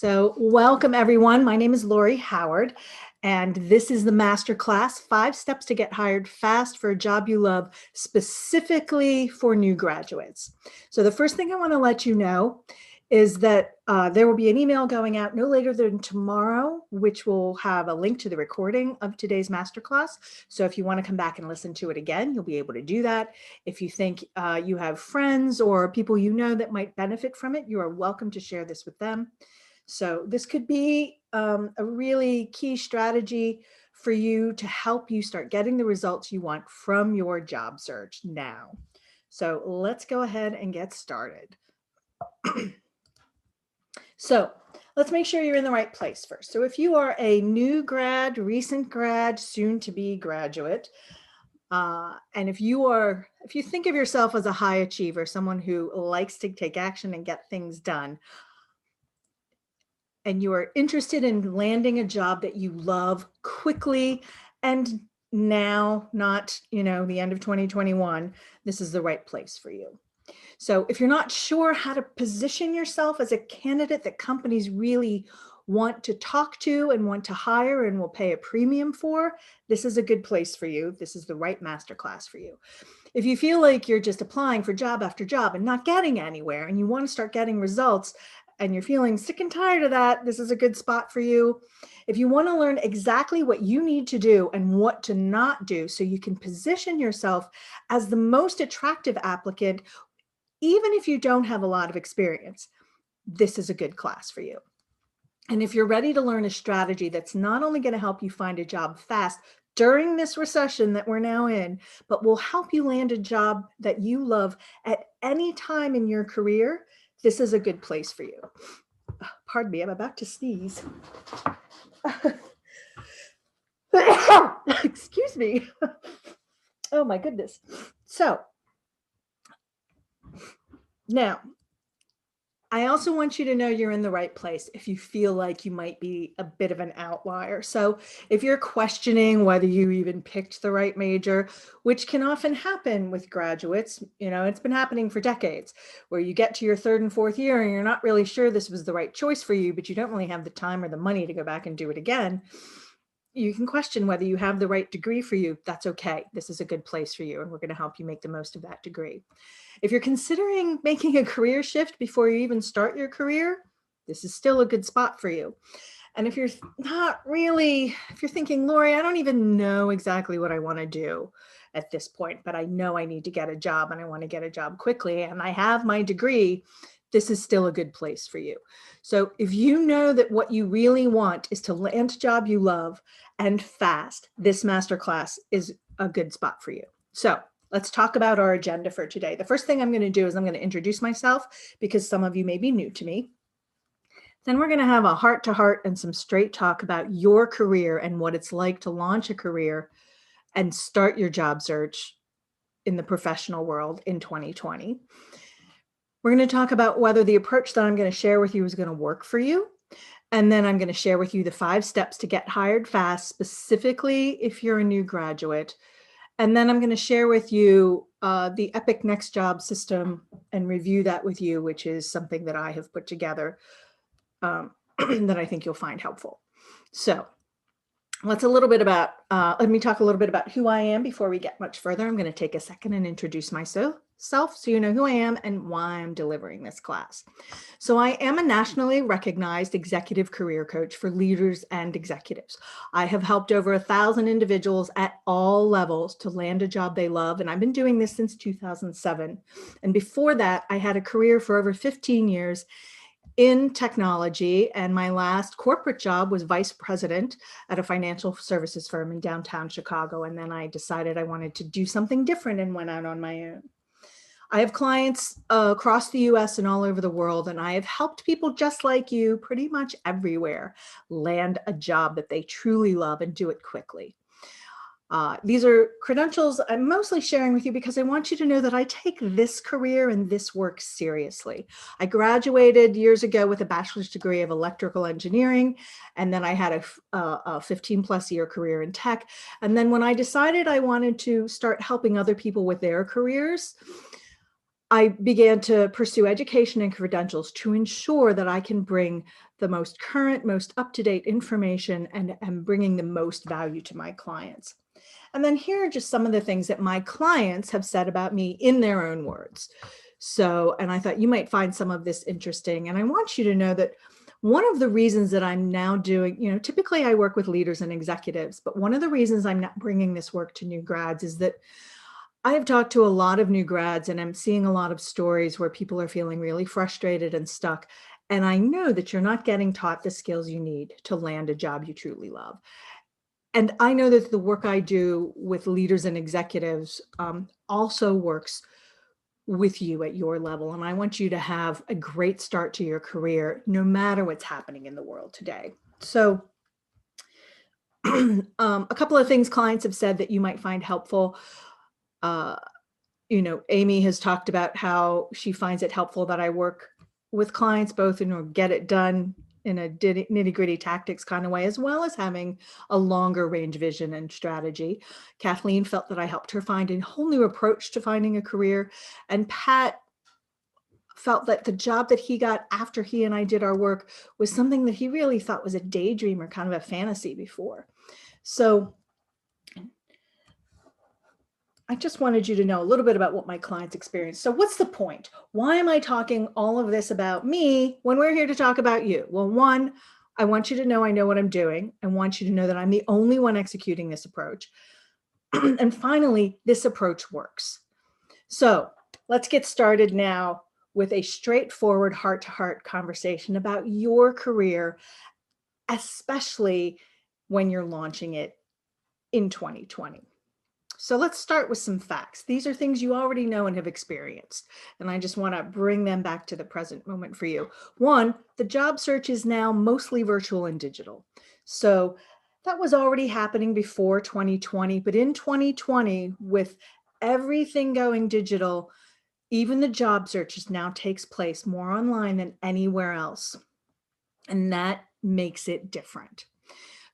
So welcome everyone. My name is Lori Howard, and this is the Masterclass, 5 Steps to Get Hired Fast for a Job You Love, specifically for new graduates. So the first thing I want to let you know is that there will be an email going out no later than tomorrow, which will have a link to the recording of today's Masterclass. So if you want to come back and listen to it again, you'll be able to do that. If you think you have friends or people you know that might benefit from it, you are welcome to share this with them. So this could be a really key strategy for you to help you start getting the results you want from your job search now. So let's go ahead and get started. So let's make sure you're in the right place first. So if you are a new grad, recent grad, soon to be graduate, and if you think of yourself as a high achiever, someone who likes to take action and get things done, and you are interested in landing a job that you love quickly and now, not, the end of 2021, this is the right place for you. So if you're not sure how to position yourself as a candidate that companies really want to talk to and want to hire and will pay a premium for, this is a good place for you. This is the right masterclass for you. If you feel like you're just applying for job after job and not getting anywhere and you want to start getting results and you're feeling sick and tired of that, this is a good spot for you. If you want to learn exactly what you need to do and what to not do so you can position yourself as the most attractive applicant, even if you don't have a lot of experience, this is a good class for you. And if you're ready to learn a strategy that's not only going to help you find a job fast during this recession that we're now in, but will help you land a job that you love at any time in your career, this is a good place for you. Pardon me, I'm about to sneeze. Excuse me. Oh my goodness. So now, I also want you to know you're in the right place if you feel like you might be a bit of an outlier. So if you're questioning whether you even picked the right major, which can often happen with graduates, it's been happening for decades, where you get to your 3rd and 4th year and you're not really sure this was the right choice for you, but you don't really have the time or the money to go back and do it again. You can question whether you have the right degree for you. That's okay. This is a good place for you, and we're going to help you make the most of that degree. If you're considering making a career shift before you even start your career, this is still a good spot for you. And if you're thinking, Lori, I don't even know exactly what I want to do at this point, but I know I need to get a job and I want to get a job quickly and I have my degree, this is still a good place for you. So if you know that what you really want is to land a job you love and fast, this masterclass is a good spot for you. So let's talk about our agenda for today. The first thing I'm going to do is I'm going to introduce myself because some of you may be new to me. Then we're going to have a heart-to-heart and some straight talk about your career and what it's like to launch a career and start your job search in the professional world in 2020. We're going to talk about whether the approach that I'm going to share with you is going to work for you. And then I'm going to share with you the 5 steps to get hired fast, specifically if you're a new graduate. And then I'm going to share with you the Epic Next Job system and review that with you, which is something that I have put together that I think you'll find helpful. So let me talk a little bit about who I am before we get much further. I'm going to take a second and introduce myself so you know who I am and why I'm delivering this class. So I am a nationally recognized executive career coach for leaders and executives. I have helped over 1,000 individuals at all levels to land a job they love, and I've been doing this since 2007. And before that, I had a career for over 15 years in technology, and my last corporate job was vice president at a financial services firm in downtown Chicago. And then I decided I wanted to do something different and went out on my own. I have clients across the US and all over the world, and I have helped people just like you pretty much everywhere land a job that they truly love and do it quickly. These are credentials I'm mostly sharing with you because I want you to know that I take this career and this work seriously. I graduated years ago with a bachelor's degree of electrical engineering, and then I had a 15+ year career in tech. And then when I decided I wanted to start helping other people with their careers, I began to pursue education and credentials to ensure that I can bring the most current, most up-to-date information, and am bringing the most value to my clients. And then here are just some of the things that my clients have said about me in their own words. So, and I thought you might find some of this interesting. And I want you to know that one of the reasons that I'm now doing, typically I work with leaders and executives, but one of the reasons I'm not bringing this work to new grads is that I have talked to a lot of new grads and I'm seeing a lot of stories where people are feeling really frustrated and stuck. And I know that you're not getting taught the skills you need to land a job you truly love. And I know that the work I do with leaders and executives also works with you at your level. And I want you to have a great start to your career, no matter what's happening in the world today. So a couple of things clients have said that you might find helpful. Amy has talked about how she finds it helpful that I work with clients, both get it done in a nitty-gritty tactics kind of way, as well as having a longer range vision and strategy. Kathleen felt that I helped her find a whole new approach to finding a career. And Pat felt that the job that he got after he and I did our work was something that he really thought was a daydream or kind of a fantasy before. So I just wanted you to know a little bit about what my clients experienced. So what's the point? Why am I talking all of this about me when we're here to talk about you? Well, one, I want you to know I know what I'm doing. I want you to know that I'm the only one executing this approach. And finally, this approach works. So let's get started now with a straightforward heart-to-heart conversation about your career, especially when you're launching it in 2020. So let's start with some facts. These are things you already know and have experienced, and I just want to bring them back to the present moment for you. One, the job search is now mostly virtual and digital. So that was already happening before 2020, but in 2020, with everything going digital, even the job search now takes place more online than anywhere else, and that makes it different.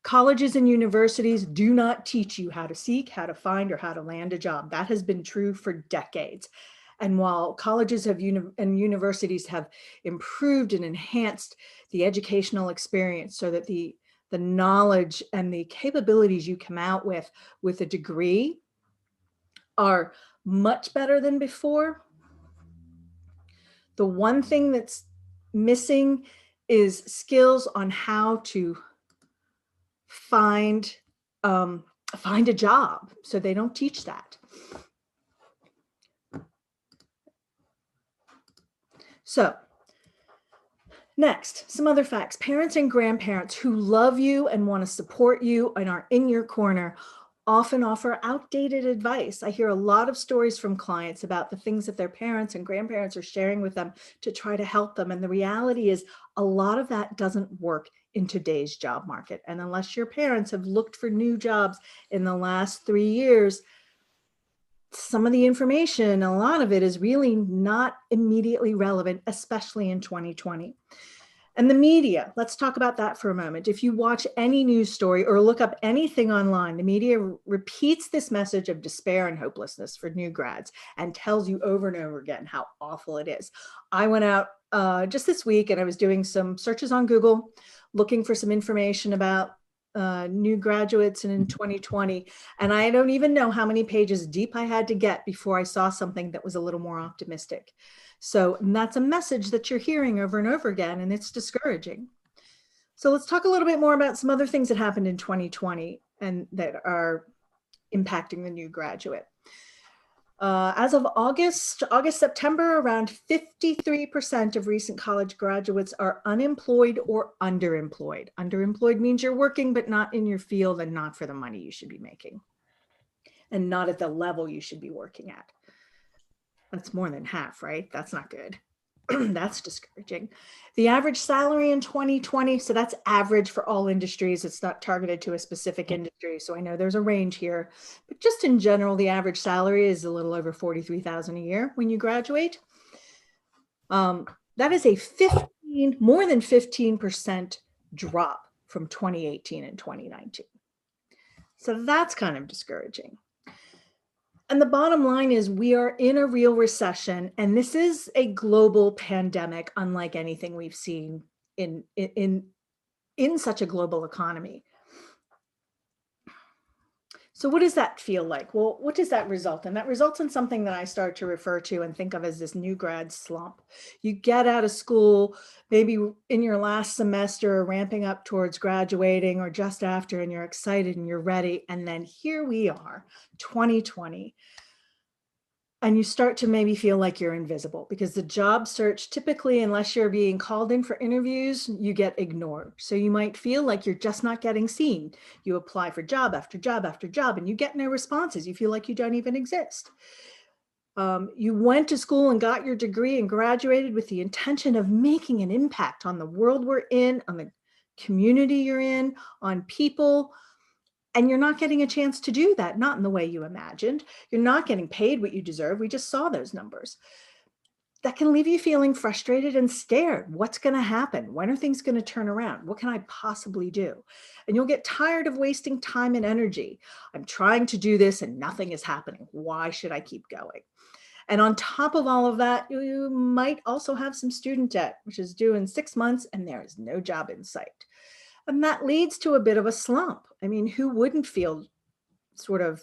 Colleges and universities do not teach you how to seek, how to find, or how to land a job. That has been true for decades. And while colleges and universities have improved and enhanced the educational experience so that the knowledge and the capabilities you come out with a degree are much better than before, the one thing that's missing is skills on how to find a job. So they don't teach that. So next, some other facts. Parents and grandparents who love you and want to support you and are in your corner often offer outdated advice. I hear a lot of stories from clients about the things that their parents and grandparents are sharing with them to try to help them. And the reality is a lot of that doesn't work in today's job market. And unless your parents have looked for new jobs in the last 3 years, some of the information, a lot of it is really not immediately relevant, especially in 2020. And the media, let's talk about that for a moment. If you watch any news story or look up anything online, the media repeats this message of despair and hopelessness for new grads and tells you over and over again how awful it is. I went out just this week and I was doing some searches on Google, looking for some information about new graduates and in 2020. And I don't even know how many pages deep I had to get before I saw something that was a little more optimistic. So that's a message that you're hearing over and over again, and it's discouraging. So let's talk a little bit more about some other things that happened in 2020 and that are impacting the new graduate. As of August, September, around 53% of recent college graduates are unemployed or underemployed. Underemployed means you're working, but not in your field and not for the money you should be making and not at the level you should be working at. That's more than half, right? That's not good. That's discouraging. The average salary in 2020, so that's average for all industries. It's not targeted to a specific industry. So I know there's a range here, but just in general, the average salary is a little over $43,000 a year when you graduate. That is a more than 15% drop from 2018 and 2019. So that's kind of discouraging. And the bottom line is we are in a real recession, and this is a global pandemic unlike anything we've seen in such a global economy. So what does that feel like? Well, what does that result in? That results in something that I start to refer to and think of as this new grad slump. You get out of school, maybe in your last semester, ramping up towards graduating or just after, and you're excited and you're ready. And then here we are, 2020. And you start to maybe feel like you're invisible because the job search, typically, unless you're being called in for interviews, you get ignored. So you might feel like you're just not getting seen. You apply for job after job after job and you get no responses. You feel like you don't even exist. You went to school and got your degree and graduated with the intention of making an impact on the world we're in, on the community you're in, on people. And you're not getting a chance to do that, not in the way you imagined. You're not getting paid what you deserve. We just saw those numbers. That can leave you feeling frustrated and scared. What's going to happen? When are things going to turn around? What can I possibly do? And you'll get tired of wasting time and energy. I'm trying to do this and nothing is happening. Why should I keep going? And on top of all of that, you might also have some student debt, which is due in 6 months and there is no job in sight. And that leads to a bit of a slump. I mean, who wouldn't feel sort of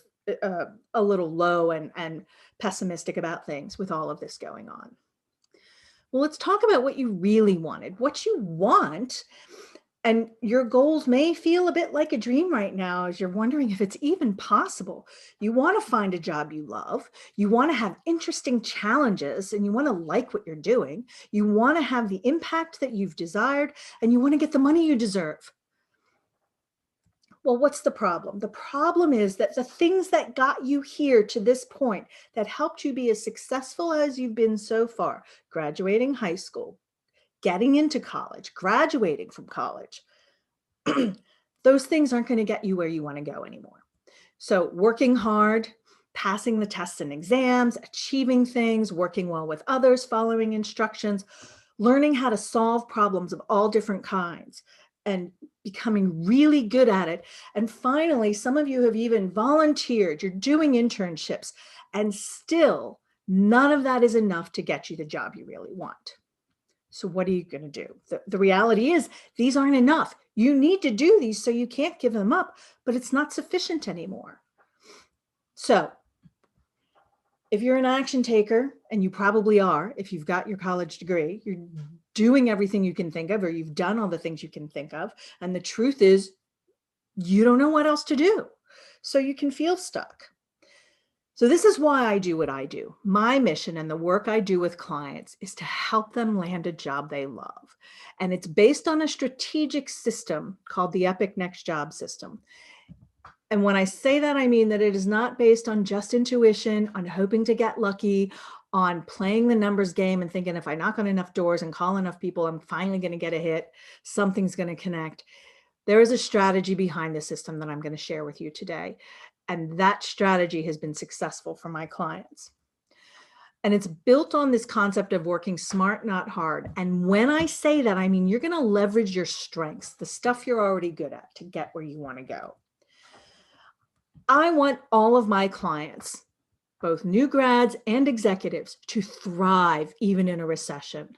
a little low and pessimistic about things with all of this going on? Well, let's talk about what you really wanted, what you want. And your goals may feel a bit like a dream right now as you're wondering if it's even possible. You want to find a job you love. You want to have interesting challenges and you want to like what you're doing. You want to have the impact that you've desired and you want to get the money you deserve. Well, what's the problem? The problem is that the things that got you here to this point, that helped you be as successful as you've been so far, graduating high school, getting into college, graduating from college, those things aren't going to get you where you want to go anymore. So working hard, passing the tests and exams, achieving things, working well with others, following instructions, learning how to solve problems of all different kinds, and becoming really good at it. And finally, some of you have even volunteered, you're doing internships, and still none of that is enough to get you the job you really want. So what are you going to do? The reality is these aren't enough. You need to do these, so you can't give them up, but it's not sufficient anymore. So if you're an action taker, and you probably are, if you've got your college degree, you're doing everything you can think of, or you've done all the things you can think of. And the truth is, you don't know what else to do. So you can feel stuck. So this is why I do what I do. My mission and the work I do with clients is to help them land a job they love. And it's based on a strategic system called the Epic Next Job System. And when I say that, I mean that it is not based on just intuition, on hoping to get lucky, on playing the numbers game and thinking if I knock on enough doors and call enough people, I'm finally going to get a hit, something's going to connect. There is a strategy behind the system that I'm going to share with you today. And that strategy has been successful for my clients. And it's built on this concept of working smart, not hard. And when I say that, I mean you're going to leverage your strengths, the stuff you're already good at, to get where you want to go. I want all of my clients, both new grads and executives, to thrive even in a recession.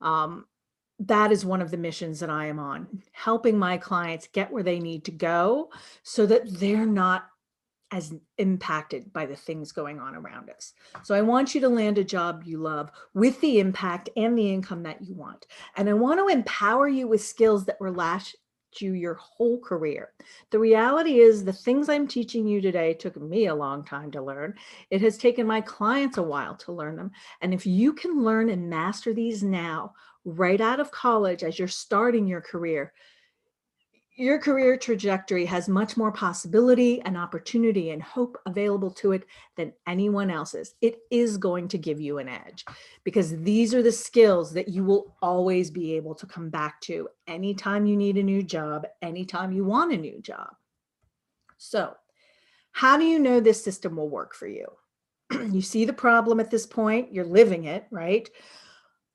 That is one of the missions that I am on, helping my clients get where they need to go so that they're not as impacted by the things going on around us. So I want you to land a job you love with the impact and the income that you want. And I want to empower you with skills that will last you your whole career. The reality is the things I'm teaching you today took me a long time to learn. It has taken my clients a while to learn them. And if you can learn and master these now, right out of college, as you're starting your career trajectory has much more possibility and opportunity and hope available to it than anyone else's. It is going to give you an edge because these are the skills that you will always be able to come back to anytime you need a new job, anytime you want a new job. So how do you know this system will work for you? You see the problem at this point, you're living it, right?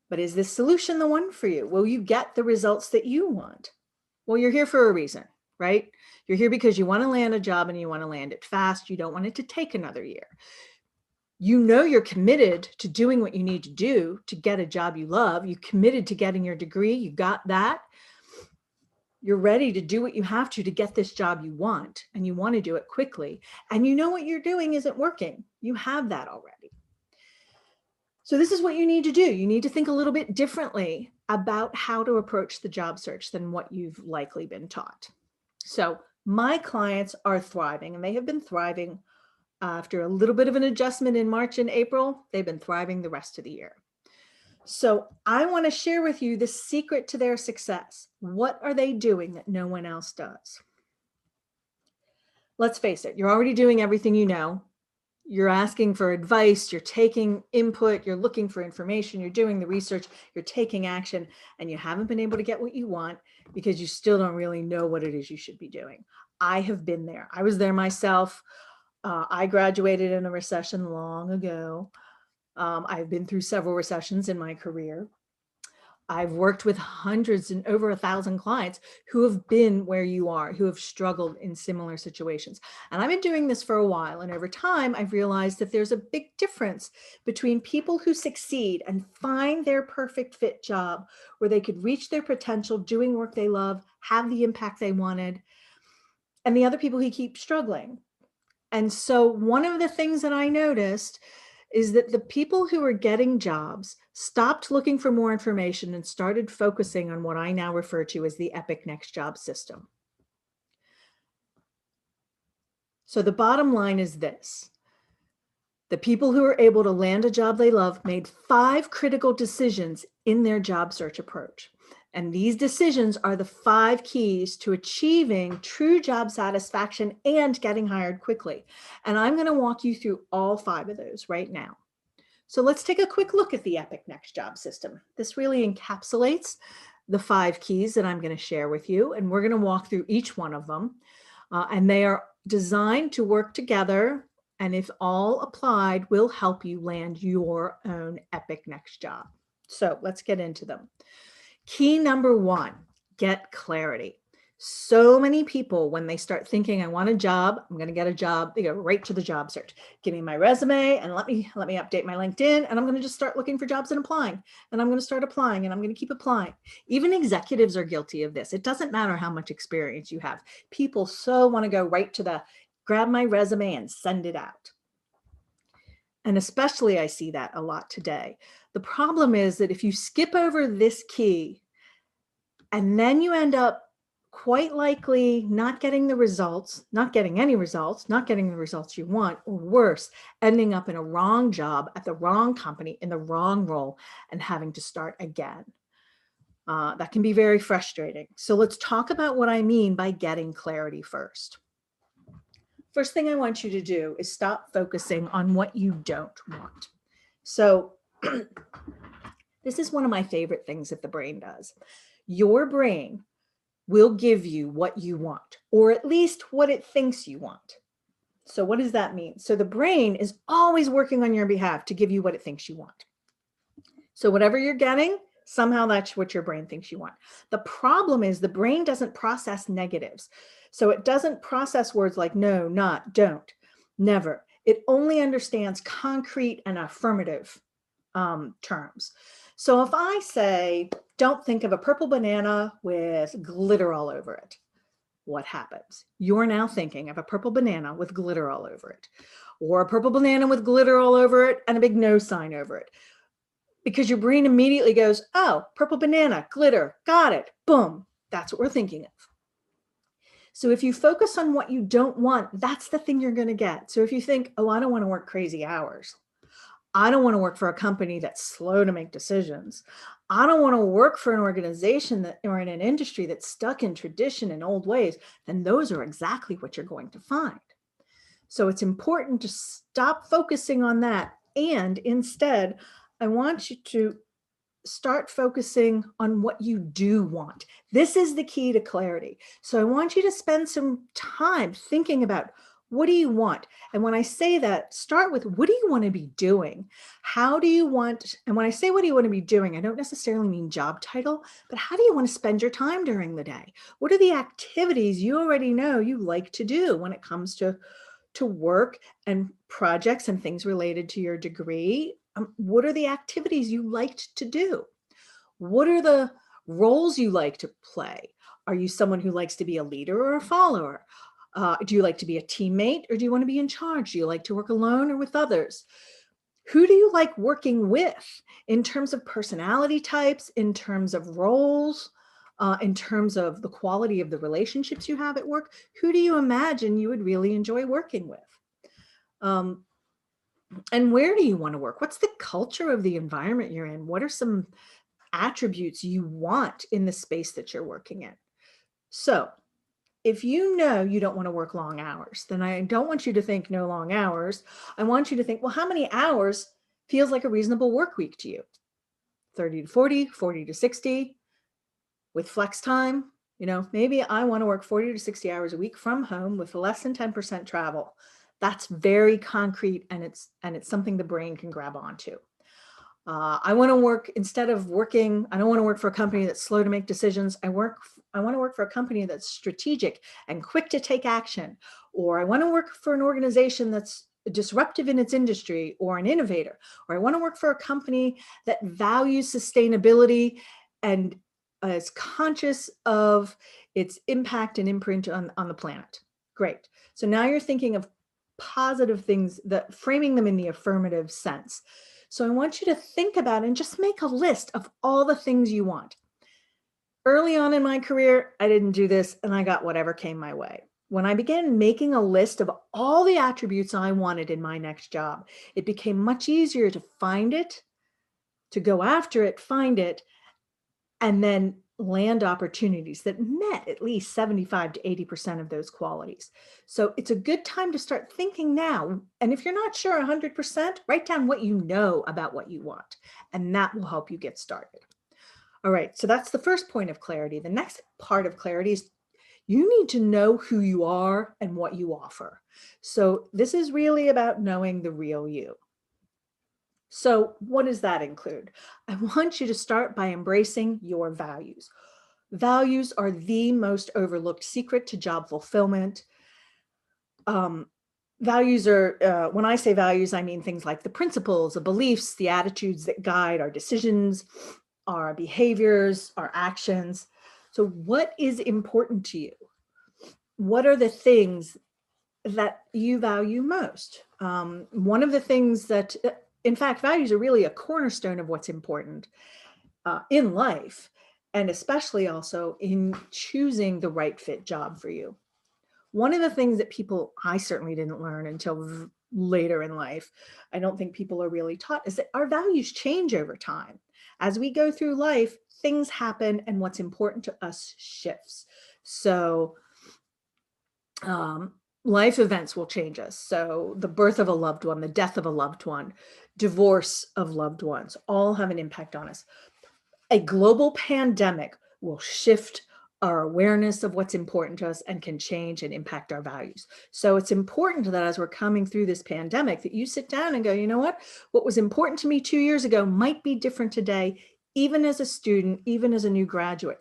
But is this solution the one for you? Will you get the results that you want? Well, you're here for a reason, right? You're here because you want to land a job and you want to land it fast. You don't want it to take another year. You know you're committed to doing what you need to do to get a job you love. You committed to getting your degree. You got that. You're ready to do what you have to get this job you want, and you want to do it quickly. And you know what you're doing isn't working. You have that already. So this is what you need to do. You need to think a little bit differently about how to approach the job search than what you've likely been taught. So my clients are thriving, and they have been thriving after a little bit of an adjustment in March and April. They've been thriving the rest of the year. So I want to share with you the secret to their success. What are they doing that no one else does? Let's face it, you're already doing everything you know. You're asking for advice, you're taking input, you're looking for information, you're doing the research, you're taking action, and you haven't been able to get what you want because you still don't really know what it is you should be doing. I have been there. I was there myself. I graduated in a recession long ago. I've been through several recessions in my career. I've worked with hundreds and over 1,000 clients who have been where you are, who have struggled in similar situations. And I've been doing this for a while. And over time, I've realized that there's a big difference between people who succeed and find their perfect fit job where they could reach their potential, doing work they love, have the impact they wanted, and the other people who keep struggling. And so one of the things that I noticed is that the people who were getting jobs stopped looking for more information and started focusing on what I now refer to as the Epic Next Job system. So the bottom line is this. The people who were able to land a job they love made 5 critical decisions in their job search approach. And these decisions are the 5 keys to achieving true job satisfaction and getting hired quickly. And I'm going to walk you through all 5 of those right now. So let's take a quick look at the Epic Next Job system. This really encapsulates the 5 keys that I'm going to share with you, and we're going to walk through each one of them. And they are designed to work together, and if all applied, will help you land your own Epic Next Job. So let's get into them. Key number 1, get clarity. So many people, when they start thinking, I want a job, I'm going to get a job, they go right to the job search. Give me my resume and let me update my LinkedIn, and I'm going to just start looking for jobs and applying. And I'm going to start applying, and I'm going to keep applying. Even executives are guilty of this. It doesn't matter how much experience you have. People so want to go right to the grab my resume and send it out. And especially I see that a lot today. The problem is that if you skip over this key and then you end up quite likely not getting the results, not getting any results, not getting the results you want, or worse, ending up in a wrong job at the wrong company in the wrong role and having to start again. That can be very frustrating. So let's talk about what I mean by getting clarity first. First thing I want you to do is stop focusing on what you don't want. So this is one of my favorite things that the brain does. Your brain will give you what you want, or at least what it thinks you want. So what does that mean? So the brain is always working on your behalf to give you what it thinks you want. So whatever you're getting, somehow that's what your brain thinks you want. The problem is the brain doesn't process negatives. So it doesn't process words like no, not, don't, never. It only understands concrete and affirmative terms. So if I say, don't think of a purple banana with glitter all over it, what happens? You're now thinking of a purple banana with glitter all over it, or a purple banana with glitter all over it and a big no sign over it. Because your brain immediately goes, oh, purple banana, glitter, got it, boom. That's what we're thinking of. So if you focus on what you don't want, that's the thing you're going to get. So if you think, oh, I don't want to work crazy hours. I don't want to work for a company that's slow to make decisions. I don't want to work for an organization that, or in an industry that's stuck in tradition and old ways, then those are exactly what you're going to find. So it's important to stop focusing on that. And instead, I want you to start focusing on what you do want. This is the key to clarity. So I want you to spend some time thinking about, what do you want? And when I say that, start with, what do you want to be doing? How do you want, and when I say, what do you want to be doing? I don't necessarily mean job title, but how do you want to spend your time during the day? What are the activities you already know you like to do when it comes to to work and projects and things related to your degree, what are the activities you liked to do? What are the roles you like to play? Are you someone who likes to be a leader or a follower? Do you like to be a teammate, or do you want to be in charge? Do you like to work alone or with others? Who do you like working with in terms of personality types, in terms of roles, in terms of the quality of the relationships you have at work? Who do you imagine you would really enjoy working with? Um, and where do you want to work? What's the culture of the environment you're in? What are some attributes you want in the space that you're working in? So if you know you don't want to work long hours, then I don't want you to think no long hours. I want you to think, well, how many hours feels like a reasonable work week to you? 30 to 40, 40 to 60 with flex time. Maybe I want to work 40 to 60 hours a week from home with less than 10% travel. That's very concrete, and it's something the brain can grab onto. I want to work, instead of working, I don't want to work for a company that's slow to make decisions. I want to work for a company that's strategic and quick to take action. Or I want to work for an organization that's disruptive in its industry, or an innovator. Or I want to work for a company that values sustainability and is conscious of its impact and imprint on the planet. Great. So now you're thinking of positive things, that framing them in the affirmative sense. So I want you to think about and just make a list of all the things you want. Early on in my career, I didn't do this, and I got whatever came my way. When I began making a list of all the attributes I wanted in my next job, it became much easier to find it, to go after it, find it, and then land opportunities that met at least 75 to 80% of those qualities. So it's a good time to start thinking now. And if you're not sure 100%, write down what you know about what you want, and that will help you get started. All right, so that's the first point of clarity. The next part of clarity is you need to know who you are and what you offer. So this is really about knowing the real you. So what does that include? I want you to start by embracing your values. Values are the most overlooked secret to job fulfillment. Values are, when I say values, I mean things like the principles, the beliefs, the attitudes that guide our decisions, our behaviors, our actions. So what is important to you? What are the things that you value most? One of the things that, in fact, values are really a cornerstone of what's important in life, and especially also in choosing the right fit job for you. One of the things that I certainly didn't learn until later in life, I don't think people are really taught, is that our values change over time. As we go through life, things happen, and what's important to us shifts. So life events will change us. So the birth of a loved one, the death of a loved one, divorce of loved ones, all have an impact on us. A global pandemic will shift our awareness of what's important to us and can change and impact our values. So it's important that as we're coming through this pandemic, that you sit down and go, you know what was important to me 2 years ago might be different today, even as a student, even as a new graduate.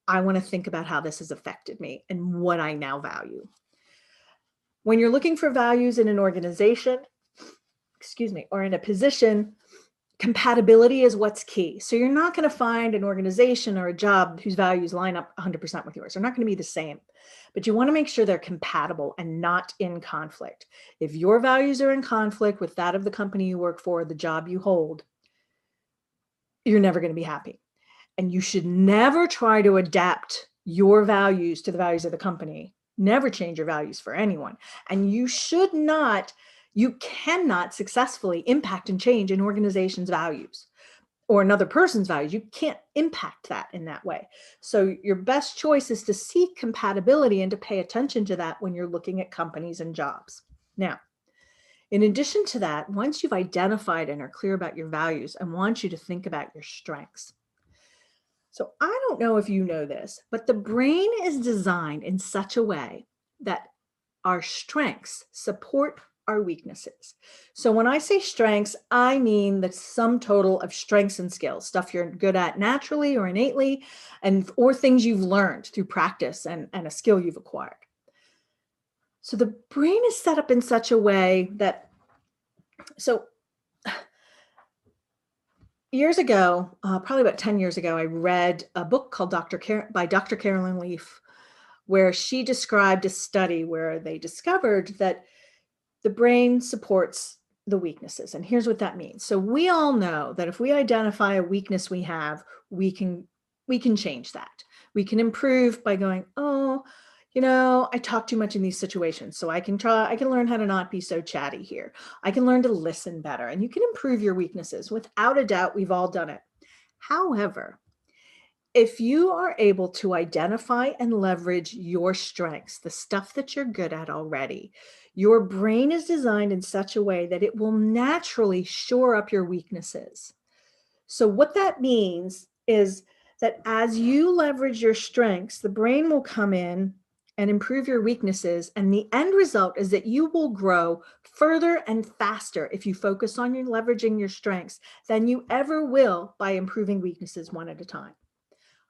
I want to think about how this has affected me and what I now value. When you're looking for values in an organization, or in a position, compatibility is what's key. So you're not going to find an organization or a job whose values line up 100% with yours. They're not going to be the same, but you want to make sure they're compatible and not in conflict. If your values are in conflict with that of the company you work for, the job you hold, you're never going to be happy. And you should never try to adapt your values to the values of the company. Never change your values for anyone. And you cannot successfully impact and change an organization's values or another person's values. You can't impact that in that way. So your best choice is to seek compatibility and to pay attention to that when you're looking at companies and jobs. Now, in addition to that, once you've identified and are clear about your values, I want you to think about your strengths. So I don't know if you know this, but the brain is designed in such a way that our strengths support our weaknesses. So when I say strengths, I mean the sum total of strengths and skills, stuff you're good at naturally or innately, or things you've learned through practice and a skill you've acquired. So the brain is set up in such a way that, so years ago, probably about 10 years ago, I read a book called by Dr. Carolyn Leaf, where she described a study where they discovered that the brain supports the weaknesses. And here's what that means. So we all know that if we identify a weakness we have, we can change that. We can improve by going, oh, I talk too much in these situations. So I can learn how to not be so chatty here. I can learn to listen better. And you can improve your weaknesses. Without a doubt, we've all done it. However, if you are able to identify and leverage your strengths, the stuff that you're good at already, your brain is designed in such a way that it will naturally shore up your weaknesses. So what that means is that as you leverage your strengths, the brain will come in and improve your weaknesses. And the end result is that you will grow further and faster if you focus on your leveraging your strengths than you ever will by improving weaknesses one at a time,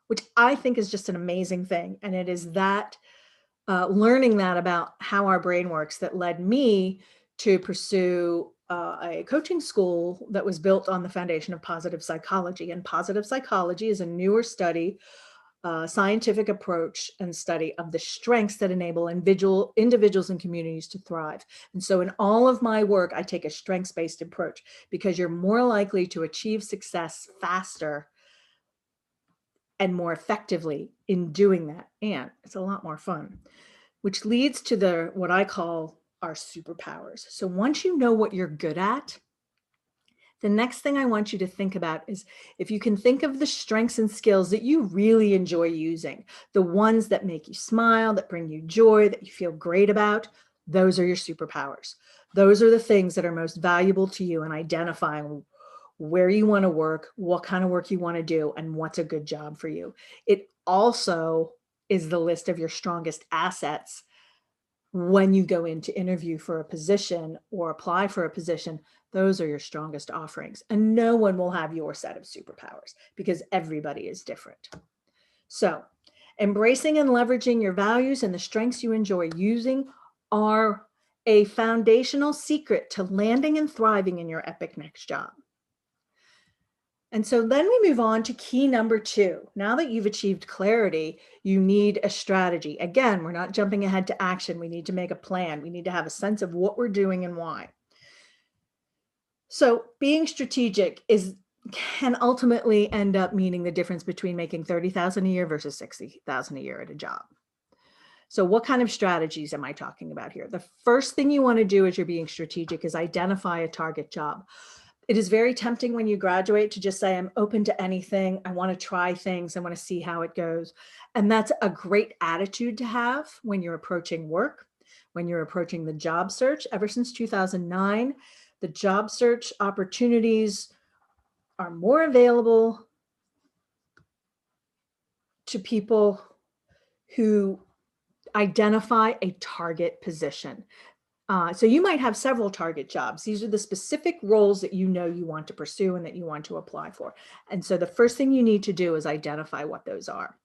which I think is just an amazing thing. And it is that learning that about how our brain works that led me to pursue a coaching school that was built on the foundation of positive psychology. And positive psychology is a newer study, scientific approach and study of the strengths that enable individuals and communities to thrive. And so in all of my work, I take a strengths-based approach because you're more likely to achieve success faster and more effectively in doing that. And it's a lot more fun, which leads to what I call our superpowers. So once you know what you're good at, the next thing I want you to think about is if you can think of the strengths and skills that you really enjoy using, the ones that make you smile, that bring you joy, that you feel great about, those are your superpowers. Those are the things that are most valuable to you in identifying where you want to work, what kind of work you want to do, and what's a good job for you. It also is the list of your strongest assets when you go in to interview for a position or apply for a position. Those are your strongest offerings. And no one will have your set of superpowers because everybody is different. So embracing and leveraging your values and the strengths you enjoy using are a foundational secret to landing and thriving in your epic next job. And so then we move on to key number 2. Now that you've achieved clarity, you need a strategy. Again, we're not jumping ahead to action. We need to make a plan. We need to have a sense of what we're doing and why. So being strategic can ultimately end up meaning the difference between making $30,000 a year versus $60,000 a year at a job. So what kind of strategies am I talking about here? The first thing you want to do as you're being strategic is identify a target job. It is very tempting when you graduate to just say, I'm open to anything. I want to try things. I want to see how it goes. And that's a great attitude to have when you're approaching work, when you're approaching the job search. Ever since 2009, the job search opportunities are more available to people who identify a target position. So you might have several target jobs. These are the specific roles that you know you want to pursue and that you want to apply for. And so the first thing you need to do is identify what those are.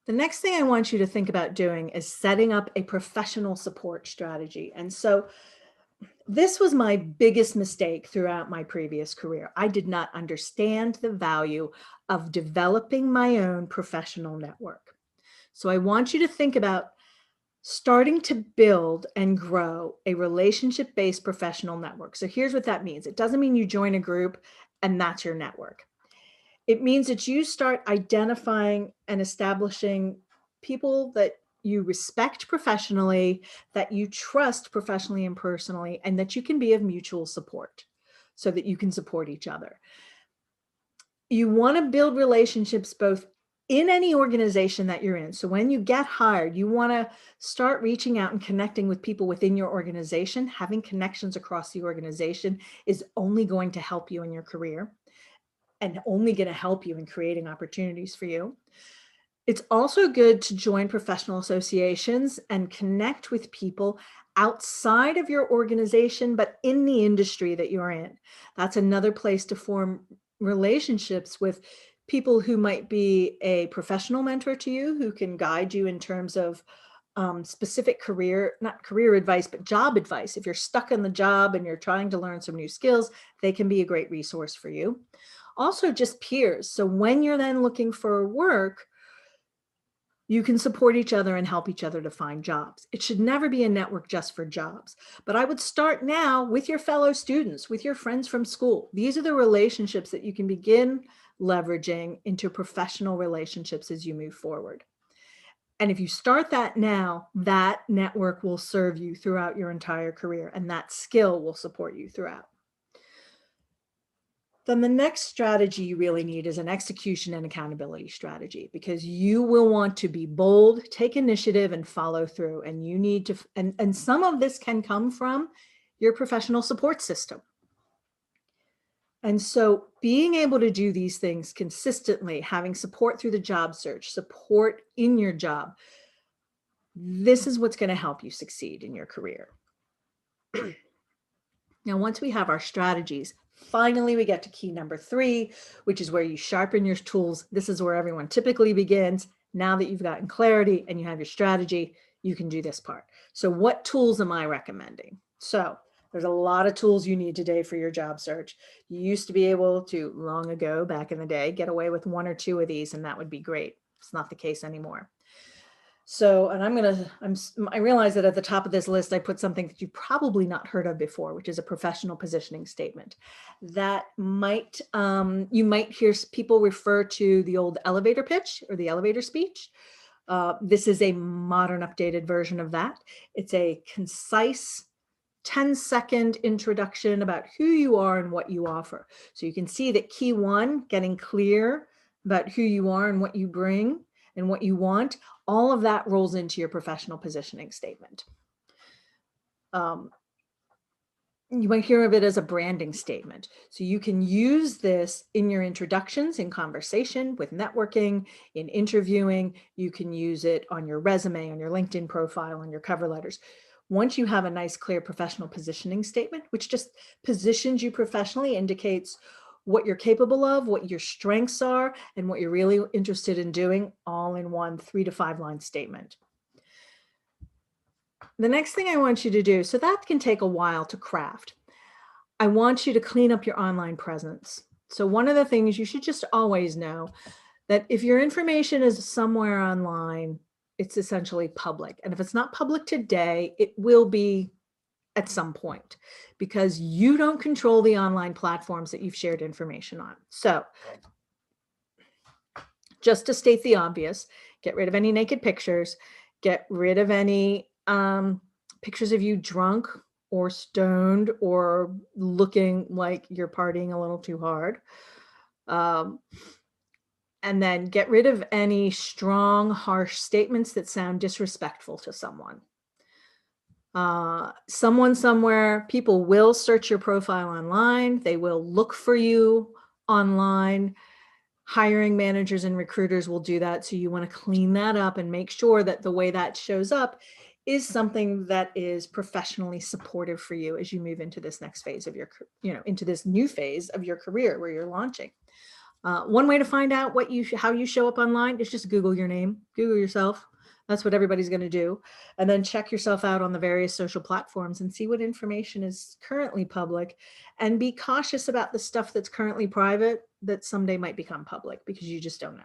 The next thing I want you to think about doing is setting up a professional support strategy. And so this was my biggest mistake throughout my previous career. I did not understand the value of developing my own professional network. So I want you to think about starting to build and grow a relationship-based professional network. So here's what that means. It doesn't mean you join a group and that's your network. It means that you start identifying and establishing people that you respect professionally, that you trust professionally and personally, and that you can be of mutual support so that you can support each other. You want to build relationships both in any organization that you're in. So when you get hired, you want to start reaching out and connecting with people within your organization. Having connections across the organization is only going to help you in your career and only going to help you in creating opportunities for you. It's also good to join professional associations and connect with people outside of your organization, but in the industry that you're in. That's another place to form relationships with people who might be a professional mentor to you, who can guide you in terms of specific not career advice, but job advice. If you're stuck in the job and you're trying to learn some new skills, they can be a great resource for you. Also just peers. So when you're then looking for work, you can support each other and help each other to find jobs. It should never be a network just for jobs. But I would start now with your fellow students, with your friends from school. These are the relationships that you can begin leveraging into professional relationships as you move forward. And if you start that now, that network will serve you throughout your entire career, and that skill will support you throughout. Then the next strategy you really need is an execution and accountability strategy, because you will want to be bold, take initiative, and follow through. And you need to, and some of this can come from your professional support system. And so being able to do these things consistently, having support through the job search, support in your job, this is what's going to help you succeed in your career. Now, once we have our strategies, finally we get to key number 3, which is where you sharpen your tools. This is where everyone typically begins. Now that you've gotten clarity and you have your strategy, you can do this part. So what tools am I recommending? So there's a lot of tools you need today for your job search. You used to be able to, long ago, back in the day, get away with 1 or 2 of these, and that would be great. It's not the case anymore. So, and I realize that at the top of this list, I put something that you've probably not heard of before, which is a professional positioning statement. That might, you might hear people refer to the old elevator pitch or the elevator speech. This is a modern, updated version of that. It's a concise 10-second introduction about who you are and what you offer. So you can see that key 1, getting clear about who you are and what you bring and what you want, all of that rolls into your professional positioning statement. You might hear of it as a branding statement. So you can use this in your introductions, in conversation, with networking, in interviewing. You can use it on your resume, on your LinkedIn profile, on your cover letters. Once you have a nice, clear professional positioning statement, which just positions you professionally, indicates what you're capable of, what your strengths are, and what you're really interested in doing, all in one 3 to 5 line statement. The next thing I want you to do, so that can take a while to craft. I want you to clean up your online presence. So one of the things you should just always know, that if your information is somewhere online, it's essentially public. And if it's not public today, it will be at some point, because you don't control the online platforms that you've shared information on. So just to state the obvious, get rid of any naked pictures, get rid of any pictures of you drunk or stoned or looking like you're partying a little too hard. And then get rid of any strong, harsh statements that sound disrespectful to someone. Someone somewhere, people will search your profile online. They will look for you online. Hiring managers and recruiters will do that. So you want to clean that up and make sure that the way that shows up is something that is professionally supportive for you as you move into this next phase of your, into this new phase of your career where you're launching. One way to find out how you show up online is just Google your name, Google yourself. That's what everybody's going to do. And then check yourself out on the various social platforms and see what information is currently public, and be cautious about the stuff that's currently private that someday might become public, because you just don't know.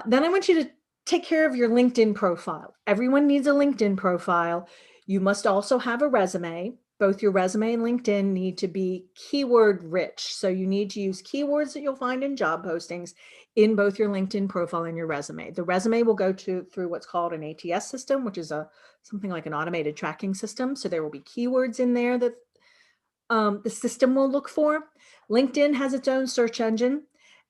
Then I want you to take care of your LinkedIn profile. Everyone needs a LinkedIn profile. You must also have a resume. Both your resume and LinkedIn need to be keyword rich. So you need to use keywords that you'll find in job postings in both your LinkedIn profile and your resume. The resume will go through what's called an ATS system, which is something like an automated tracking system. So there will be keywords in there that the system will look for. LinkedIn has its own search engine.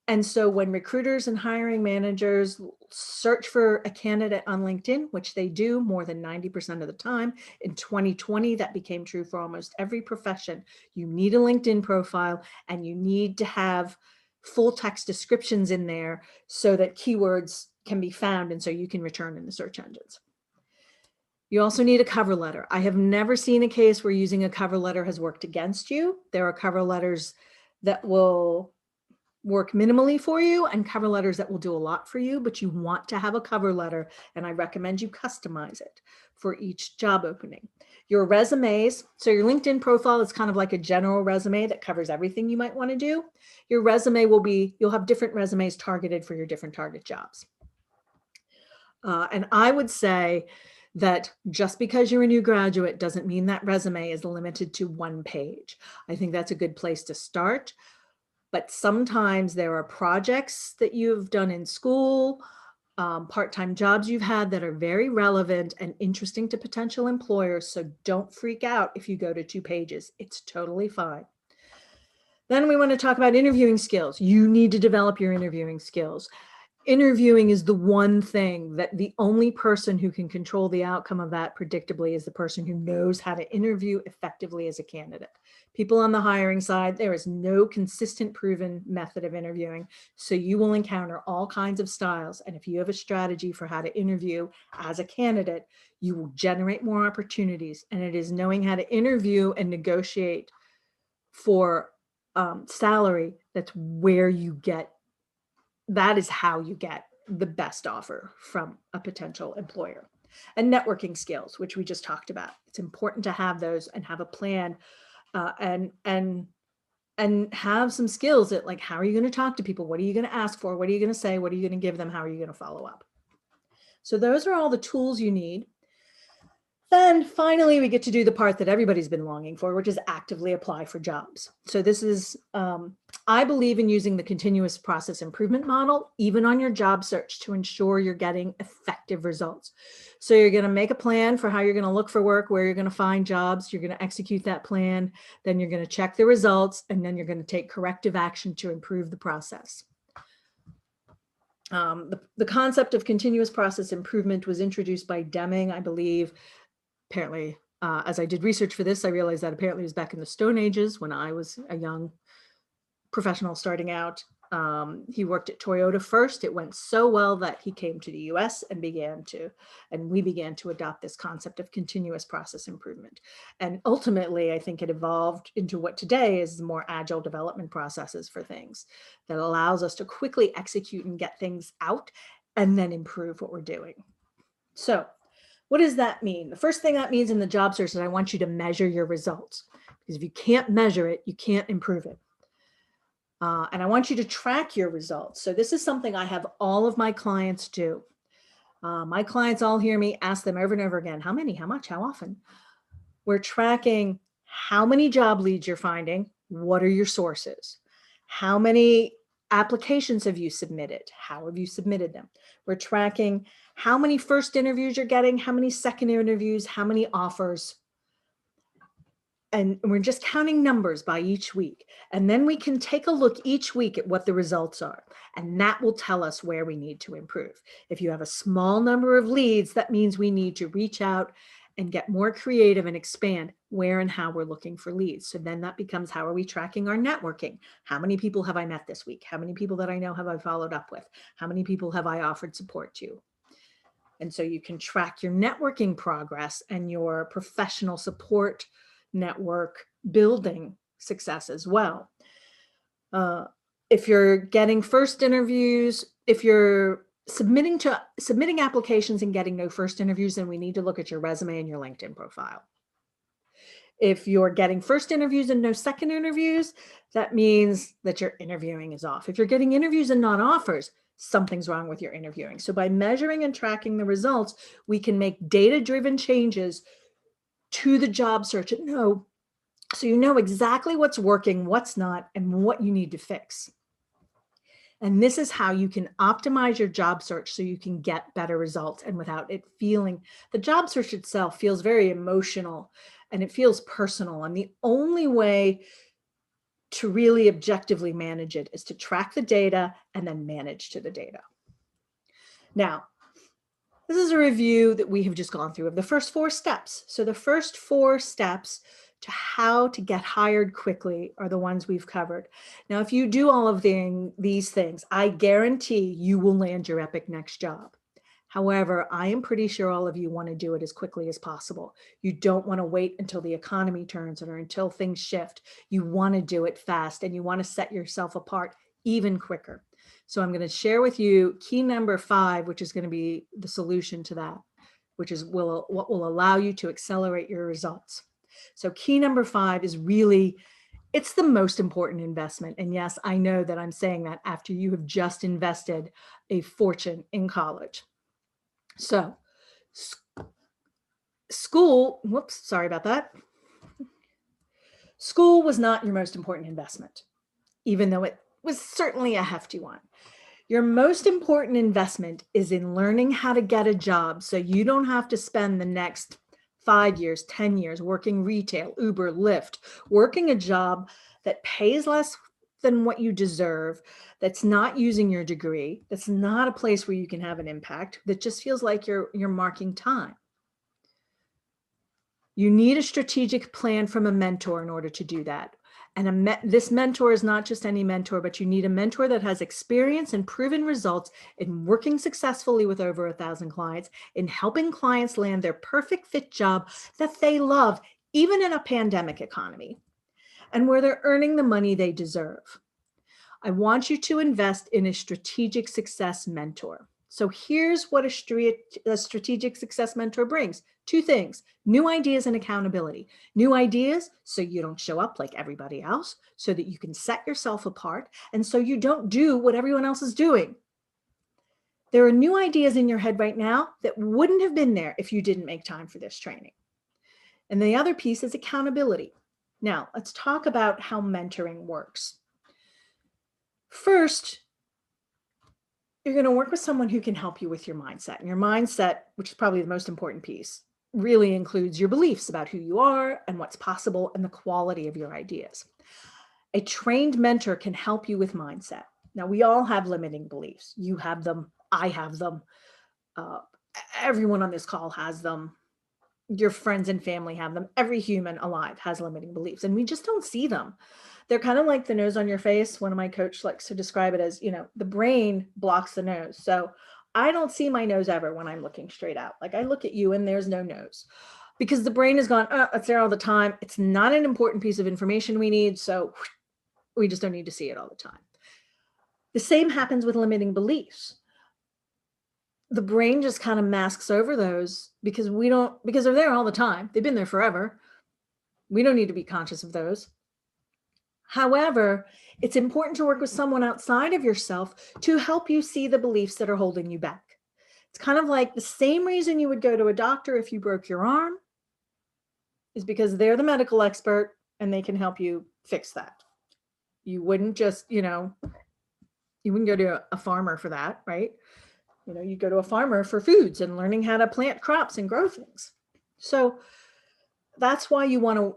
And so when recruiters and hiring managers search for a candidate on LinkedIn, which they do more than 90% of the time, in 2020, that became true for almost every profession. You need a LinkedIn profile, and you need to have full text descriptions in there so that keywords can be found, and so you can return in the search engines. You also need a cover letter. I have never seen a case where using a cover letter has worked against you. There are cover letters that will work minimally for you and cover letters that will do a lot for you, but you want to have a cover letter, and I recommend you customize it for each job opening. Your resumes, so your LinkedIn profile is kind of like a general resume that covers everything you might want to do. Your resume will be, you'll have different resumes targeted for your different target jobs. And I would say that just because you're a new graduate doesn't mean that resume is limited to one page. I think that's a good place to start. But sometimes there are projects that you've done in school, part-time jobs you've had that are very relevant and interesting to potential employers. So don't freak out if you go to 2 pages. It's totally fine. Then we want to talk about interviewing skills. You need to develop your interviewing skills. Interviewing is the one thing that the only person who can control the outcome of that predictably is the person who knows how to interview effectively as a candidate. People on the hiring side, there is no consistent proven method of interviewing. So you will encounter all kinds of styles. And if you have a strategy for how to interview as a candidate, you will generate more opportunities. And it is knowing how to interview and negotiate for salary that's where you get, that is how you get the best offer from a potential employer. And networking skills, which we just talked about. It's important to have those and have a plan, and have some skills that, like, how are you going to talk to people? What are you going to ask for? What are you going to say? What are you going to give them? How are you going to follow up? So those are all the tools you need. Then finally, we get to do the part that everybody's been longing for, which is actively apply for jobs. So this is, I believe in using the continuous process improvement model, even on your job search, to ensure you're getting effective results. So you're going to make a plan for how you're going to look for work, where you're going to find jobs. You're going to execute that plan. Then you're going to check the results, and then you're going to take corrective action to improve the process. The concept of continuous process improvement was introduced by Deming, I believe. Apparently, as I did research for this, I realized that apparently it was back in the Stone Ages when I was a young professional starting out. He worked at Toyota first. It went so well that he came to the US and we began to adopt this concept of continuous process improvement. And ultimately, I think it evolved into what today is more agile development processes for things that allows us to quickly execute and get things out and then improve what we're doing. So what does that mean? The first thing that means in the job search is I want you to measure your results, because if you can't measure it, you can't improve it. And I want you to track your results. So this is something I have all of my clients do. My clients all hear me ask them over and over again, how many, how much, how often? We're tracking how many job leads you're finding. What are your sources? How many applications have you submitted? How have you submitted them? We're tracking how many first interviews you're getting, how many second interviews, how many offers. And we're just counting numbers by each week. And then we can take a look each week at what the results are. And that will tell us where we need to improve. If you have a small number of leads, that means we need to reach out and get more creative and expand where and how we're looking for leads. So then that becomes, how are we tracking our networking? How many people have I met this week? How many people that I know have I followed up with? How many people have I offered support to? And so you can track your networking progress and your professional support network building success as well. If you're getting first interviews, if you're submitting applications and getting no first interviews, then we need to look at your resume and your LinkedIn profile. If you're getting first interviews and no second interviews, that means that your interviewing is off. If you're getting interviews and not offers, something's wrong with your interviewing. So by measuring and tracking the results, we can make data-driven changes to the job search so you know exactly what's working, what's not, and what you need to fix. And this is how you can optimize your job search so you can get better results, and without it feeling, the job search itself feels very emotional and it feels personal. And the only way to really objectively manage it is to track the data and then manage to the data. Now, this is a review that we have just gone through of the first 4 steps. So the first 4 steps to how to get hired quickly are the ones we've covered. Now, if you do all of these things, I guarantee you will land your epic next job. However, I am pretty sure all of you want to do it as quickly as possible. You don't want to wait until the economy turns or until things shift. You want to do it fast, and you want to set yourself apart even quicker. So I'm going to share with you key number 5, which is going to be the solution to that, which is what will allow you to accelerate your results. So key number 5 is really, it's the most important investment. And yes, I know that I'm saying that after you have just invested a fortune in college. So school, whoops, sorry about that. School was not your most important investment, even though it was certainly a hefty one. Your most important investment is in learning how to get a job so you don't have to spend the next 5 years, 10 years working retail, Uber, Lyft, working a job that pays less than what you deserve, that's not using your degree, that's not a place where you can have an impact, that just feels like you're marking time. You need a strategic plan from a mentor in order to do that. And this mentor is not just any mentor, but you need a mentor that has experience and proven results in working successfully with over 1,000 clients, in helping clients land their perfect fit job that they love, even in a pandemic economy, and where they're earning the money they deserve. I want you to invest in a strategic success mentor. So here's what a strategic success mentor brings. 2 things: new ideas and accountability. New ideas so you don't show up like everybody else, so that you can set yourself apart, and so you don't do what everyone else is doing. There are new ideas in your head right now that wouldn't have been there if you didn't make time for this training. And the other piece is accountability. Now, let's talk about how mentoring works. First, you're going to work with someone who can help you with your mindset. And your mindset, which is probably the most important piece, really includes your beliefs about who you are and what's possible and the quality of your ideas. A trained mentor can help you with mindset. Now, we all have limiting beliefs. You have them. I have them. Everyone on this call has them. Your friends and family have them. Every human alive has limiting beliefs, and we just don't see them. They're kind of like the nose on your face. One of my coach likes to describe it as, the brain blocks the nose. So I don't see my nose ever when I'm looking straight out. Like, I look at you and there's no nose, because the brain has gone, oh, it's there all the time. It's not an important piece of information we need. So we just don't need to see it all the time. The same happens with limiting beliefs. The brain just kind of masks over those because they're there all the time. They've been there forever. We don't need to be conscious of those. However, it's important to work with someone outside of yourself to help you see the beliefs that are holding you back. It's kind of like the same reason you would go to a doctor if you broke your arm is because they're the medical expert and they can help you fix that. You wouldn't just, you wouldn't go to a farmer for that, right? You go to a farmer for foods and learning how to plant crops and grow things. So that's why you want to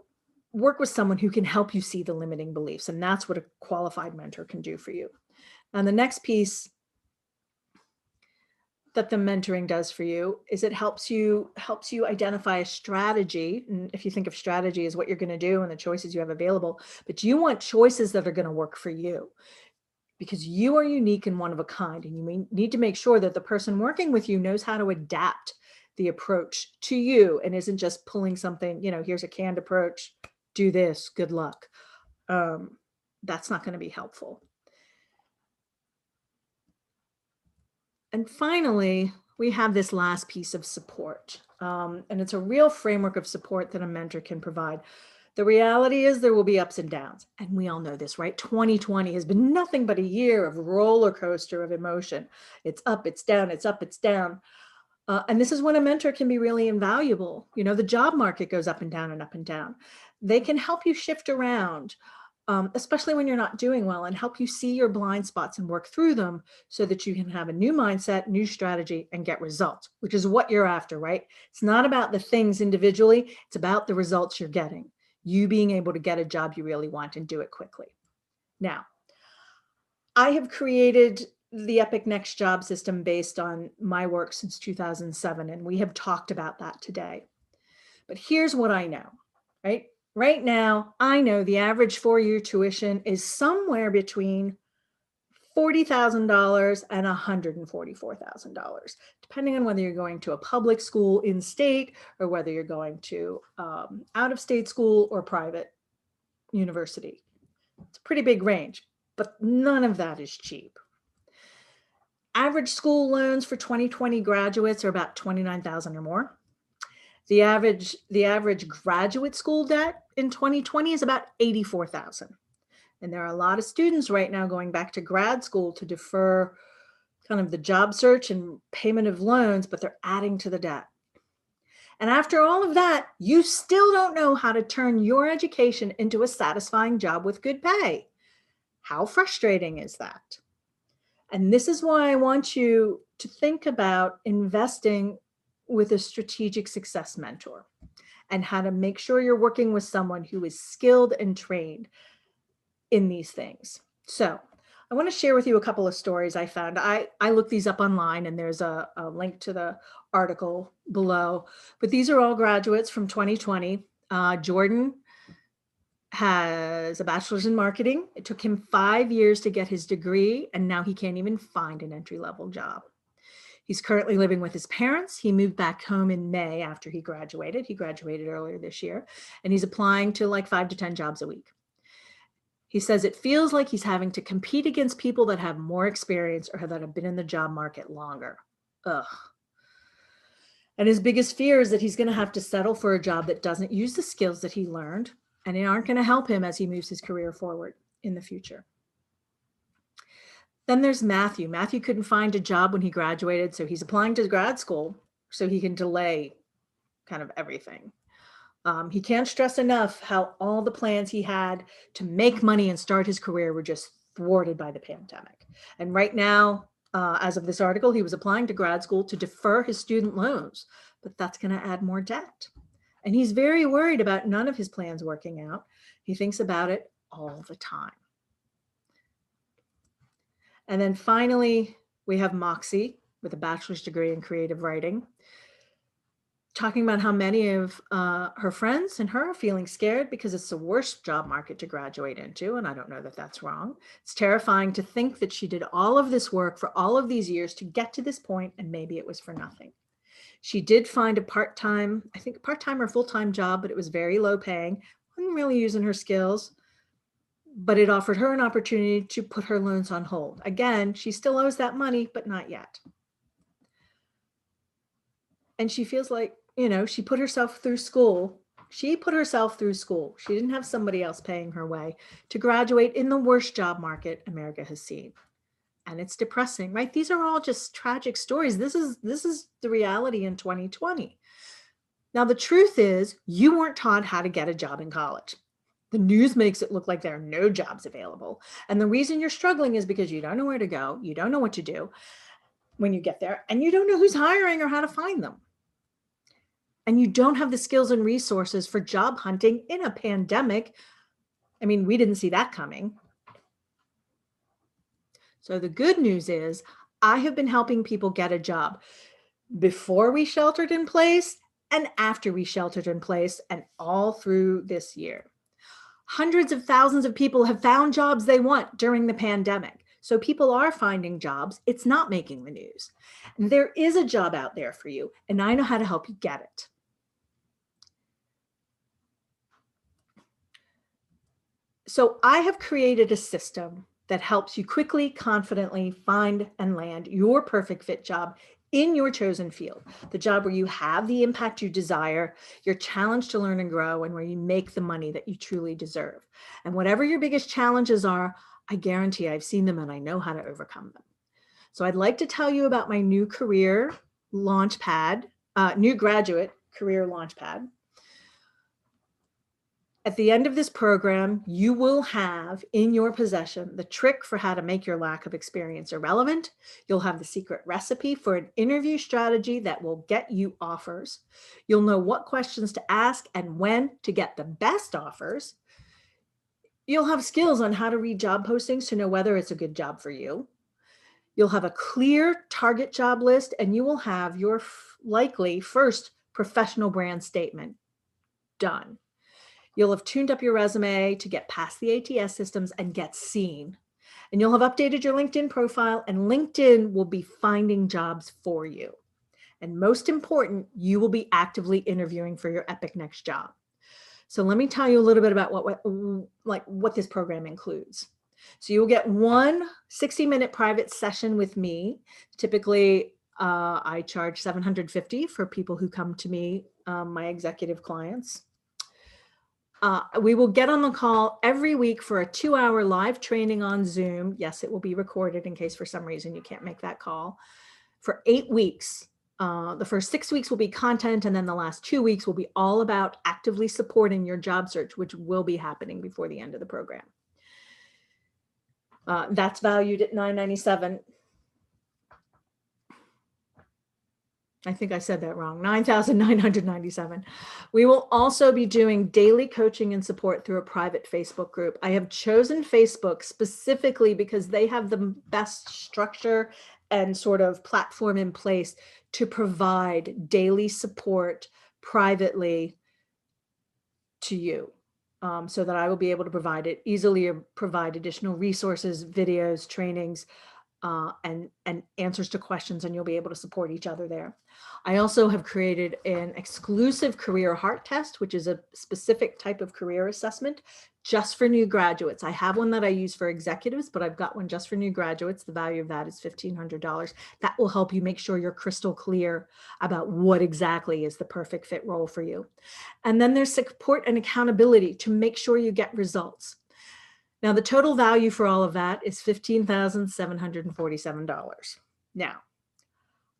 work with someone who can help you see the limiting beliefs. And that's what a qualified mentor can do for you. And the next piece that the mentoring does for you is it helps you identify a strategy. And if you think of strategy as what you're going to do and the choices you have available, but you want choices that are going to work for you, because you are unique and one of a kind. And you need to make sure that the person working with you knows how to adapt the approach to you and isn't just pulling something, here's a canned approach, do this, good luck. That's not going to be helpful. And finally, we have this last piece of support. And it's a real framework of support that a mentor can provide. The reality is there will be ups and downs. And we all know this, right? 2020 has been nothing but a year of roller coaster of emotion. It's up, it's down, it's up, it's down. And this is when a mentor can be really invaluable. The job market goes up and down and up and down. They can help you shift around, especially when you're not doing well, and help you see your blind spots and work through them so that you can have a new mindset, new strategy, and get results, which is what you're after, right? It's not about the things individually. It's about the results you're getting. You being able to get a job you really want and do it quickly. Now, I have created the Epic Next Job System based on my work since 2007, and we have talked about that today. But here's what I know, right? Right now, I know the average 4-year tuition is somewhere between $40,000 and $144,000, depending on whether you're going to a public school in state or whether you're going to out-of-state school or private university. It's a pretty big range. but none of that is cheap. Average school loans for 2020 graduates are about $29,000 or more. The average graduate school debt in 2020 is about $84,000. And there are a lot of students right now going back to grad school to defer kind of the job search and payment of loans, but they're adding to the debt. And after all of that, you still don't know how to turn your education into a satisfying job with good pay. How frustrating is that? And this is why I want you to think about investing with a strategic success mentor and how to make sure you're working with someone who is skilled and trained in these things. So I want to share with you a couple of stories I found. I looked these up online, and there's a link to the article below, but these are all graduates from 2020. Jordan has a bachelor's in marketing. It took him 5 years to get his degree, and now he can't even find an entry-level job. He's currently living with his parents. He moved back home in May after he graduated. He graduated earlier this year, and he's applying to like 5 to 10 jobs a week. He says it feels like he's having to compete against people that have more experience or that have been in the job market longer. Ugh. And his biggest fear is that he's going to have to settle for a job that doesn't use the skills that he learned, and they aren't going to help him as he moves his career forward in the future. Then there's Matthew. Matthew couldn't find a job when he graduated, so he's applying to grad school so he can delay kind of everything. He can't stress enough how all the plans he had to make money and start his career were just thwarted by the pandemic. And right now, as of this article, he was applying to grad school to defer his student loans, but that's going to add more debt. And he's very worried about none of his plans working out. He thinks about it all the time. And then finally, we have Moxxy with a bachelor's degree in creative writing, talking about how many of her friends and her are feeling scared because it's the worst job market to graduate into. And I don't know that that's wrong. It's terrifying to think that she did all of this work for all of these years to get to this point, and maybe it was for nothing. She did find a part-time, I think part-time or full-time job, but it was very low paying, wasn't really using her skills, but it offered her an opportunity to put her loans on hold. Again, she still owes that money, but not yet. And she feels like, she put herself through school. She didn't have somebody else paying her way to graduate in the worst job market America has seen. And it's depressing, right? These are all just tragic stories. This is the reality in 2020. Now, the truth is, you weren't taught how to get a job in college. The news makes it look like there are no jobs available. And the reason you're struggling is because you don't know where to go. You don't know what to do when you get there, and you don't know who's hiring or how to find them. And you don't have the skills and resources for job hunting in a pandemic. I mean, we didn't see that coming. So the good news is I have been helping people get a job before we sheltered in place and after we sheltered in place, and all through this year. Hundreds of thousands of people have found jobs they want during the pandemic. So people are finding jobs. It's not making the news. There is a job out there for you, and I know how to help you get it. So I have created a system that helps you quickly, confidently find and land your perfect fit job in your chosen field, the job where you have the impact you desire, you're challenged to learn and grow, and where you make the money that you truly deserve. And whatever your biggest challenges are, I guarantee I've seen them and I know how to overcome them. So I'd like to tell you about my new career launchpad, new graduate career launchpad. At the end of this program, you will have in your possession the trick for how to make your lack of experience irrelevant. You'll have the secret recipe for an interview strategy that will get you offers. You'll know what questions to ask and when to get the best offers. You'll have skills on how to read job postings to know whether it's a good job for you. You'll have a clear target job list, and you will have your likely first professional brand statement done. You'll have tuned up your resume to get past the ATS systems and get seen. And you'll have updated your LinkedIn profile, and LinkedIn will be finding jobs for you. And most important, you will be actively interviewing for your epic next job. So let me tell you a little bit about what this program includes. So you'll get one 60-minute private session with me. Typically, I charge $750 for people who come to me, my executive clients. We will get on the call every week for a 2-hour live training on Zoom. Yes, it will be recorded in case for some reason you can't make that call. For 8 weeks. The first 6 weeks will be content, and then the last 2 weeks will be all about actively supporting your job search, which will be happening before the end of the program. That's valued at $997. I think I said that wrong, $9,997. We will also be doing daily coaching and support through a private Facebook group. I have chosen Facebook specifically because they have the best structure and sort of platform in place to provide daily support privately to you, so that I will be able to provide it easily, provide additional resources, videos, trainings, and answers to questions, and you'll be able to support each other there. I also have created an exclusive career heart test, which is a specific type of career assessment just for new graduates. I have one that I use for executives, but I've got one just for new graduates. The value of that is $1,500. That will help you make sure you're crystal clear about what exactly is the perfect fit role for you. And then there's support and accountability to make sure you get results. Now, the total value for all of that is $15,747. Now,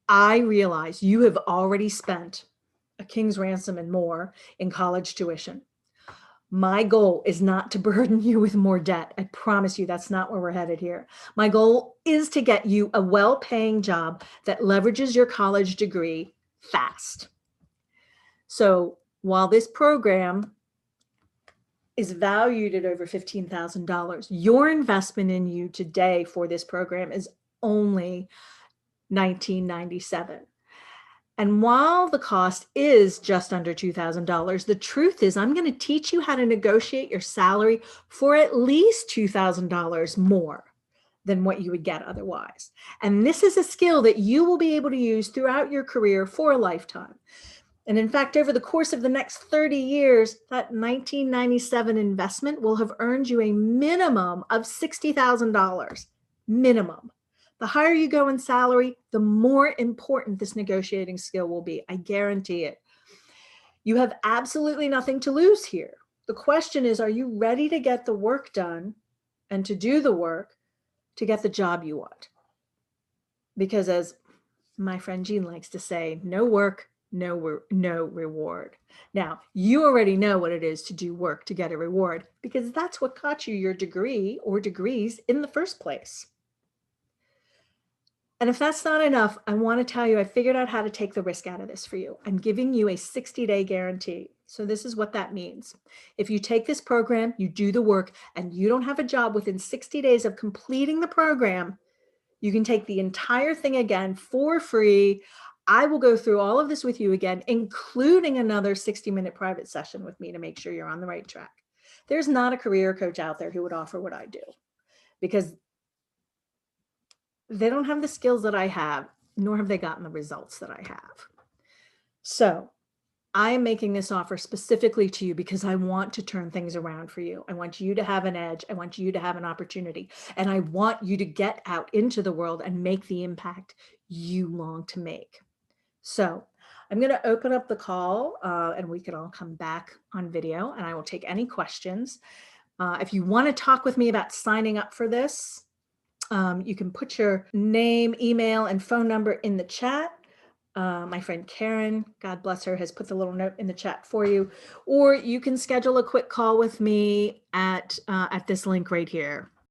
I realize you have already spent a king's ransom and more in college tuition. My goal is not to burden you with more debt. I promise you that's not where we're headed here. My goal is to get you a well-paying job that leverages your college degree fast. So while this program is valued at over $15,000, your investment in you today for this program is only $1,997. And while the cost is just under $2,000, the truth is I'm going to teach you how to negotiate your salary for at least $2,000 more than what you would get otherwise. And this is a skill that you will be able to use throughout your career for a lifetime. And in fact, over the course of the next 30 years, that $1,997 investment will have earned you a minimum of $60,000, minimum. The higher you go in salary, the more important this negotiating skill will be. I guarantee it. You have absolutely nothing to lose here. The question is, are you ready to get the work done and to do the work to get the job you want? Because as my friend Jean likes to say, no work, no reward. Now, you already know what it is to do work to get a reward because that's what got you your degree or degrees in the first place. And if that's not enough, I want to tell you, I figured out how to take the risk out of this for you. I'm giving you a 60-day guarantee. So this is what that means. If you take this program, you do the work, and you don't have a job within 60 days of completing the program, you can take the entire thing again for free. I will go through all of this with you again, including another 60-minute private session with me to make sure you're on the right track. There's not a career coach out there who would offer what I do because they don't have the skills that I have, nor have they gotten the results that I have. So I am making this offer specifically to you because I want to turn things around for you. I want you to have an edge. I want you to have an opportunity. And I want you to get out into the world and make the impact you long to make. So I'm going to open up the call and we can all come back on video and I will take any questions. If you want to talk with me about signing up for this, you can put your name, email, and phone number in the chat. My friend Karen, God bless her, has put the little note in the chat for you. Or you can schedule a quick call with me at this link right here.